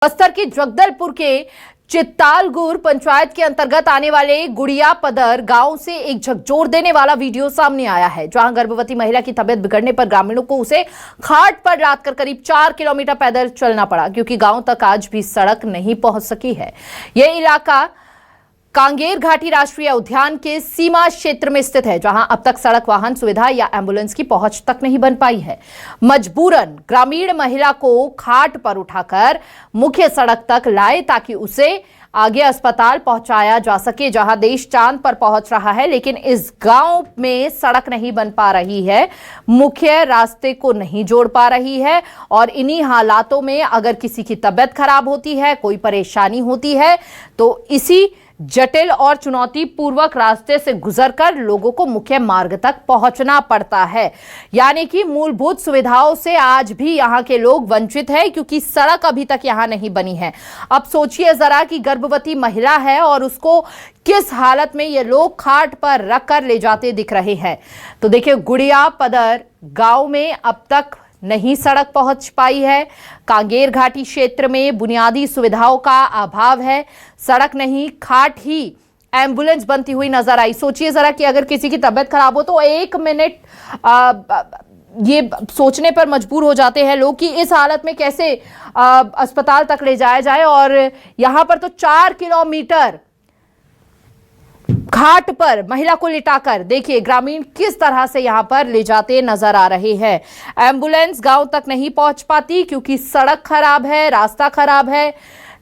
बस्तर के जगदलपुर के चित्तालगुर पंचायत के अंतर्गत आने वाले गुड़िया पदर गांव से एक झकझोर देने वाला वीडियो सामने आया है, जहां गर्भवती महिला की तबीयत बिगड़ने पर ग्रामीणों को उसे खाट पर लादकर करीब 4 किलोमीटर पैदल चलना पड़ा, क्योंकि गांव तक आज भी सड़क नहीं पहुंच सकी है। यह इलाका कांगेर घाटी राष्ट्रीय उद्यान के सीमा क्षेत्र में स्थित है, जहां अब तक सड़क वाहन सुविधा या एम्बुलेंस की पहुंच तक नहीं बन पाई है। मजबूरन ग्रामीण महिला को खाट पर उठाकर मुख्य सड़क तक लाए ताकि उसे आगे अस्पताल पहुंचाया जा सके, जहां देश चांद पर पहुंच रहा है। लेकिन इस गांव में सड़क नहीं बन पा रही है, मुख्य रास्ते को नहीं जोड़ पा रही है, और इन्हीं हालातों में अगर किसी की तबीयत खराब होती है, कोई परेशानी होती है, तो इसी जटिल और चुनौतीपूर्वक रास्ते से गुजरकर लोगों को मुख्य मार्ग तक पहुंचना पड़ता है। यानी कि मूलभूत सुविधाओं से आज भी यहां के लोग वंचित हैं, क्योंकि सड़क अभी तक यहां नहीं बनी है। अब सोचिए जरा कि गर्भवती महिला है और उसको किस हालत में ये लोग खाट पर रखकर ले जाते दिख रहे हैं। तो देखिए, गुड़िया पदर गांव में अब तक नहीं सड़क पहुंच पाई है। कांगेर घाटी क्षेत्र में बुनियादी सुविधाओं का अभाव है, सड़क नहीं, खाट ही एम्बुलेंस बनती हुई नजर आई। सोचिए जरा कि अगर किसी की तबीयत खराब हो तो 1 मिनट ये सोचने पर मजबूर हो जाते हैं लोग कि इस हालत में कैसे अस्पताल तक ले जाया जाए, और यहां पर तो 4 किलोमीटर घाट पर महिला को लिटाकर देखिए ग्रामीण किस तरह से यहां पर ले जाते नजर आ रहे हैं। एम्बुलेंस गांव तक नहीं पहुंच पाती क्योंकि सड़क खराब है, रास्ता खराब है।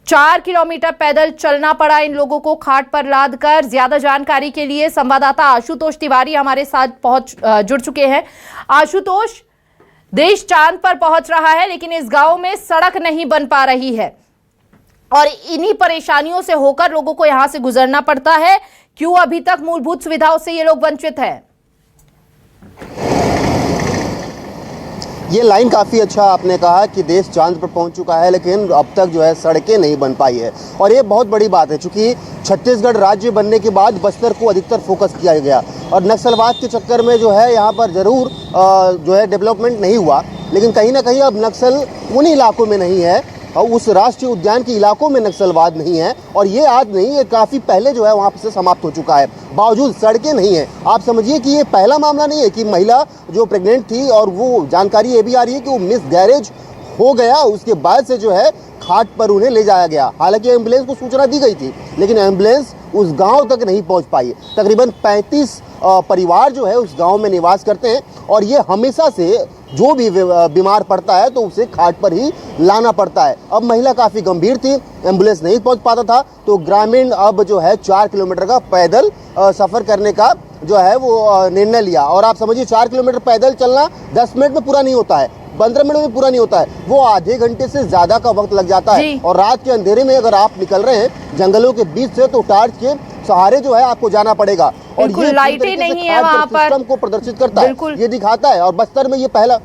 4 किलोमीटर पैदल चलना पड़ा इन लोगों को खाट पर लादकर। ज्यादा जानकारी के लिए संवाददाता आशुतोष तिवारी हमारे साथ जुड़ चुके हैं। आशुतोष, देश चांद पर पहुंच रहा है लेकिन इस गांव में सड़क नहीं बन पा रही है, और इन्हीं परेशानियों से होकर लोगों को यहां से गुजरना पड़ता है। क्यों अभी तक मूलभूत सुविधाओं से ये लोग वंचित हैं? ये लाइन काफ़ी अच्छा आपने कहा कि देश चांद पर पहुंच चुका है, लेकिन अब तक जो है सड़कें नहीं बन पाई है, और ये बहुत बड़ी बात है, क्योंकि छत्तीसगढ़ राज्य बनने के बाद बस्तर को अधिकतर फोकस किया गया, और नक्सलवाद के चक्कर में जो है यहाँ पर ज़रूर जो है डेवलपमेंट नहीं हुआ। लेकिन कहीं ना कहीं अब नक्सल उन इलाकों में नहीं है, और उस राष्ट्रीय उद्यान के इलाकों में नक्सलवाद नहीं है, और ये आज नहीं, ये काफ़ी पहले जो है वहाँ से समाप्त हो चुका है। बावजूद सड़कें नहीं है। आप समझिए कि ये पहला मामला नहीं है कि महिला जो प्रेग्नेंट थी, और वो जानकारी ये भी आ रही है कि वो मिसगैरेज हो गया, उसके बाद से जो है खाट पर उन्हें ले जाया गया। हालांकि एम्बुलेंस को सूचना दी गई थी, लेकिन एम्बुलेंस उस गांव तक नहीं पहुंच पाई। तकरीबन 35 परिवार जो है उस गांव में निवास करते हैं, और ये हमेशा से जो भी बीमार पड़ता है तो उसे खाट पर ही लाना पड़ता है। अब महिला काफ़ी गंभीर थी, एम्बुलेंस नहीं पहुंच पाता था, तो ग्रामीण अब जो है 4 किलोमीटर का पैदल सफ़र करने का जो है वो निर्णय लिया। और आप समझिए 4 किलोमीटर पैदल चलना 10 मिनट में पूरा नहीं होता है, 15 मिनट में पूरा नहीं होता है, वो आधे घंटे से ज़्यादा का वक्त लग जाता है। और रात के अंधेरे में अगर आप निकल रहे हैं जंगलों के बीच से, तो टार्च के सहारे जो है आपको जाना पड़ेगा, और ये लाइटें नहीं है वहाँ पर, सिस्टम को प्रदर्शित करता है, ये दिखाता है। और बस्तर में ये पहला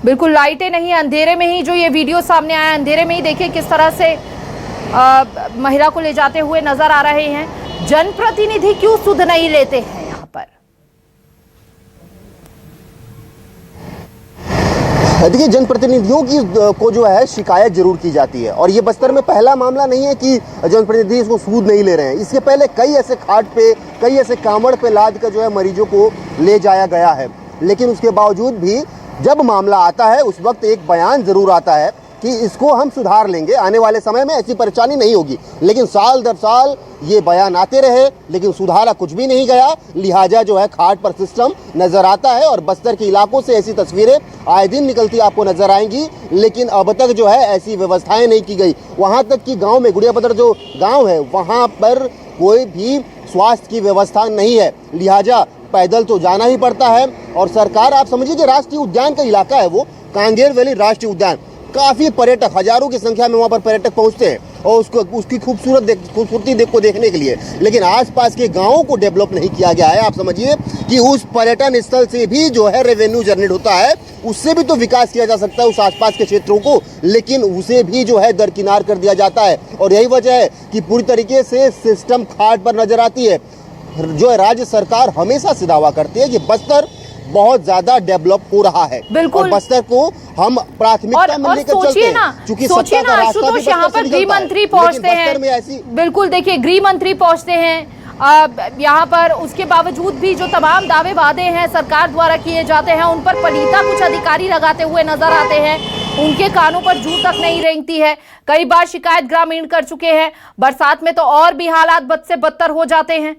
बिल्कुल लाइटें नहीं, अंधेरे में ही जो ये वीडियो सामने आया, अंधेरे में ही देखिए किस तरह से महिला को ले जाते हुए नजर आ रहे हैं। जनप्रतिनिधि क्यों सुध नहीं लेते हैं यहाँ पर? देखिए, जनप्रतिनिधियों की को जो है शिकायत जरूर की जाती है, और ये बस्तर में पहला मामला नहीं है कि जनप्रतिनिधि इसको सूद नहीं ले रहे हैं। इसके पहले कई ऐसे खाट पे, कई ऐसे कांवड़ पे लाद कर जो है मरीजों को ले जाया गया है, लेकिन उसके बावजूद भी जब मामला आता है उस वक्त एक बयान जरूर आता है कि इसको हम सुधार लेंगे, आने वाले समय में ऐसी परेशानी नहीं होगी। लेकिन साल दर साल ये बयान आते रहे, लेकिन सुधारा कुछ भी नहीं गया। लिहाजा जो है खाट पर सिस्टम नजर आता है, और बस्तर के इलाकों से ऐसी तस्वीरें आए दिन निकलती आपको नजर आएंगी, लेकिन अब तक जो है ऐसी व्यवस्थाएं नहीं की गई। वहां तक कि गांव में, गुड़िया पदर जो गांव है, वहां पर कोई भी स्वास्थ्य की व्यवस्था नहीं है। लिहाजा पैदल तो जाना ही पड़ता है। और सरकार, आप समझिए कि राष्ट्रीय उद्यान का इलाका है वो, कांगेर वैली राष्ट्रीय उद्यान, काफ़ी पर्यटक, हजारों की संख्या में वहाँ पर पर्यटक पहुँचते हैं, और उसकी खूबसूरती को देखने के लिए। लेकिन आसपास के गांवों को डेवलप नहीं किया गया है। आप समझिए कि उस पर्यटन स्थल से भी जो है रेवेन्यू जनरेट होता है, उससे भी तो विकास किया जा सकता है उस आसपास के क्षेत्रों को, लेकिन उसे भी जो है दरकिनार कर दिया जाता है। और यही वजह है कि पूरी तरीके से सिस्टम खाट पर नजर आती है। जो है राज्य सरकार हमेशा से दावा करती है कि बस्तर बहुत ज्यादा डेवलप हो रहा है। बिल्कुल। और बस्तर को हम प्राथमिकता में लेकर चलते सोचिए ना, हैं, क्योंकि सोचिए सत्ता ना का रास्ता भी आशुतोष, यहाँ बस्तर पर से गृह निकलता है। मंत्री लेकिन पहुंचते बस्तर में ऐसी हैं, बिल्कुल देखिए गृह मंत्री पहुंचते हैं, यहाँ पर उसके बावजूद भी जो तमाम दावे वादे हैं सरकार द्वारा किए जाते हैं उन पर पलीता कुछ अधिकारी लगाते हुए नजर आते हैं। उनके कानों पर जू तक नहीं रेंगती है। कई बार शिकायत ग्रामीण कर चुके हैं, बरसात में तो और भी हालात बद से बदतर हो जाते हैं।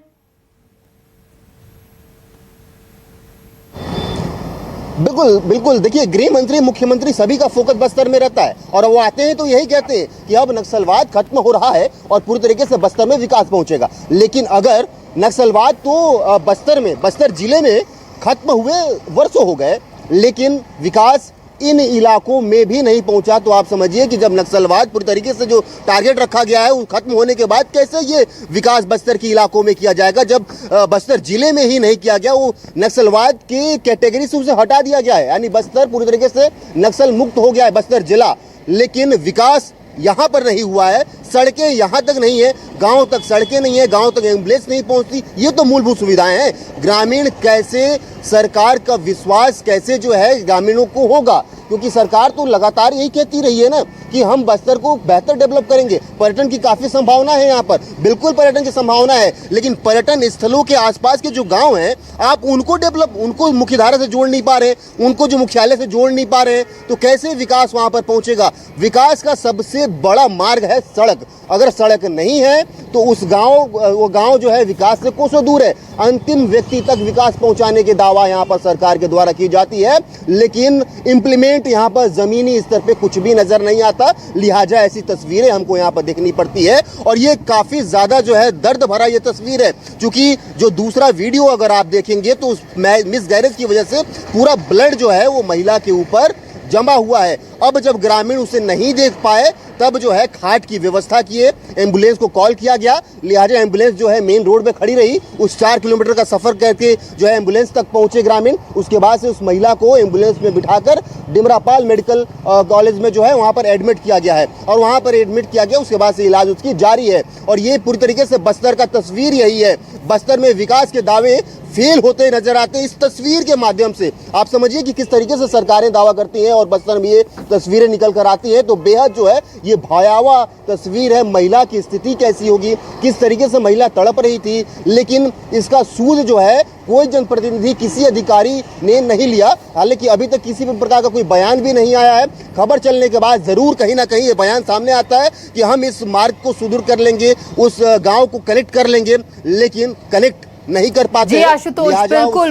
बिल्कुल बिल्कुल, देखिए गृह मंत्री, मुख्यमंत्री सभी का फोकस बस्तर में रहता है और वो आते हैं तो यही कहते हैं कि अब नक्सलवाद खत्म हो रहा है और पूरी तरीके से बस्तर में विकास पहुंचेगा। लेकिन अगर नक्सलवाद तो बस्तर जिले में खत्म हुए वर्षों हो गए, लेकिन विकास इन इलाकों में भी नहीं पहुंचा, तो आप समझिए कि जब नक्सलवाद पूरी तरीके से जो टारगेट रखा गया है वो खत्म होने के बाद कैसे ये विकास बस्तर के इलाकों में किया जाएगा, जब बस्तर जिले में ही नहीं किया गया, वो नक्सलवाद की कैटेगरी से उसे हटा दिया गया है। यानी बस्तर पूरी तरीके से नक्सल मुक्त हो गया है बस्तर जिला, लेकिन विकास यहाँ पर नहीं हुआ है। सड़कें यहाँ तक नहीं है, गांव तक सड़कें नहीं है, गांव तक एम्बुलेंस नहीं पहुंचती। ये तो मूलभूत सुविधाएं हैं। ग्रामीण कैसे, सरकार का विश्वास कैसे जो है ग्रामीणों को होगा, क्योंकि सरकार तो लगातार यही कहती रही है ना कि हम बस्तर को बेहतर डेवलप करेंगे। पर्यटन की काफी संभावना है यहाँ पर, बिल्कुल पर्यटन की संभावना है, लेकिन पर्यटन स्थलों के आसपास के जो गांव हैं आप उनको मुख्यधारा से जोड़ नहीं पा रहे, उनको जो मुख्यालय से जोड़ नहीं पा रहे, तो कैसे विकास वहां पर पहुंचेगा। विकास का सबसे बड़ा मार्ग है सड़क। अगर सड़क नहीं है तो वो गांव जो है विकास से कोसों दूर है। अंतिम व्यक्ति तक विकास पहुंचाने के दावा यहाँ पर सरकार के द्वारा की जाती है, लेकिन इंप्लीमेंट यहाँ पर जमीनी स्तर पे कुछ भी नजर नहीं आता। लिहाजा ऐसी तस्वीरें हमको यहाँ पर देखनी पड़ती है और ये काफी ज्यादा जो है दर्द भरा ये तस्वीर है, क्योंकि जो दूसरा वीडियो अगर आप देखेंगे तो उस मिसगैरेज की वजह से पूरा ब्लड जो है वो महिला के ऊपर जमा हुआ है। अब जब ग्रामीण उसे नहीं देख पाए तब जो है खाट की व्यवस्था किए, एम्बुलेंस को कॉल किया गया, लिहाजा एम्बुलेंस जो है मेन रोड पे खड़ी रही। उस 4 किलोमीटर का सफर करके जो है एम्बुलेंस तक पहुंचे ग्रामीण। उसके बाद से उस महिला को एम्बुलेंस में बिठाकर डिमरापाल मेडिकल कॉलेज में जो है वहां पर एडमिट किया गया है और वहां पर एडमिट किया गया, उसके बाद से इलाज उसकी जारी है। और ये पूरी तरीके से बस्तर का तस्वीर यही है। बस्तर में विकास के दावे फेल होते नजर आते हैं। इस तस्वीर के माध्यम से आप समझिए कि किस तरीके से सरकारें दावा करती हैं और बस्तर में ये तस्वीरें निकल कर आती हैं, तो बेहद जो है ये भयावह तस्वीर है। महिला की स्थिति कैसी होगी, किस तरीके से महिला तड़प रही थी, लेकिन इसका सूद जो है कोई जनप्रतिनिधि, किसी अधिकारी ने नहीं लिया। हालांकि अभी तक किसी भी प्रकार का कोई बयान भी नहीं आया है। खबर चलने के बाद जरूर कहीं ना कहीं ये बयान सामने आता है कि हम इस मार्ग को सुदूर कर लेंगे, उस गांव को कनेक्ट कर लेंगे, लेकिन कनेक्ट नहीं कर पाते। जी आशुतोष,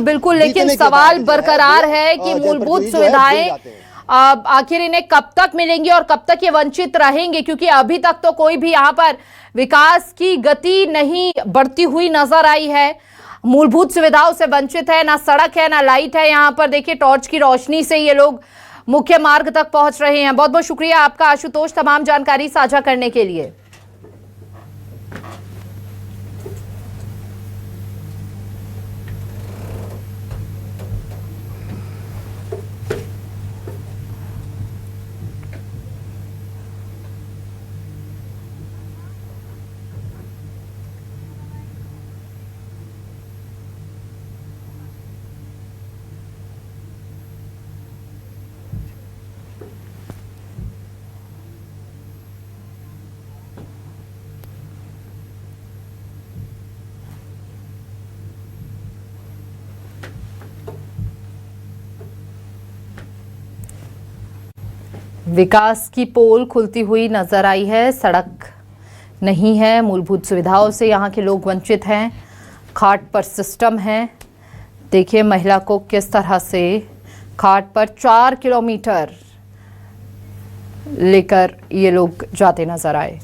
बिल्कुल, लेकिन सवाल बरकरार है कि मूलभूत सुविधाएं आखिर इन्हें कब तक मिलेंगी और कब तक ये वंचित रहेंगे, क्योंकि अभी तक तो कोई भी यहाँ पर विकास की गति नहीं बढ़ती हुई नजर आई है। मूलभूत सुविधाओं से वंचित है, ना सड़क है, ना लाइट है। यहाँ पर देखिए टॉर्च की रोशनी से ये लोग मुख्य मार्ग तक पहुंच रहे हैं। बहुत बहुत शुक्रिया आपका आशुतोष, तमाम जानकारी साझा करने के लिए। विकास की पोल खुलती हुई नजर आई है। सड़क नहीं है, मूलभूत सुविधाओं से यहाँ के लोग वंचित हैं। खाट पर सिस्टम है। देखिए महिला को किस तरह से खाट पर 4 किलोमीटर लेकर ये लोग जाते नजर आए।